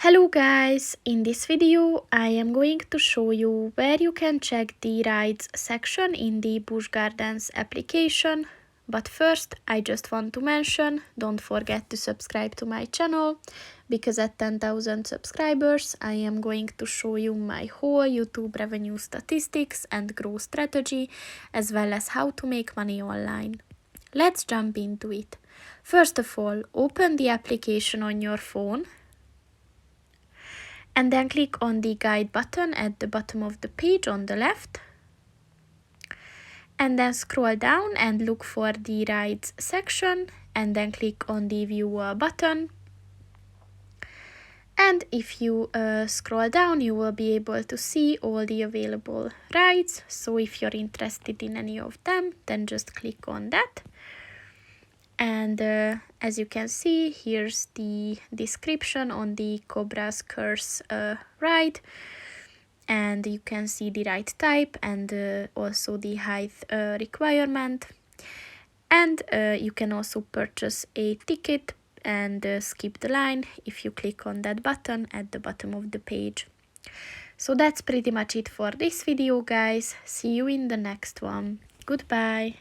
Hello guys, in this video I am going to show you where you can check the rides section in the Busch Gardens application. But first I just want to mention, don't forget to subscribe to my channel, because at 10,000 subscribers I am going to show you my whole YouTube revenue statistics and growth strategy, as well as how to make money online. Let's jump into it. First of all, open the application on your phone and then click on the guide button at the bottom of the page on the left. And then scroll down and look for the rides section and then click on the view all button. And if you scroll down, you will be able to see all the available rides. So if you're interested in any of them, then just click on that. And as you can see, here's the description on the Cobra's Curse ride. And you can see the ride type and also the height requirement. And you can also purchase a ticket and skip the line if you click on that button at the bottom of the page. So that's pretty much it for this video, guys. See you in the next one. Goodbye.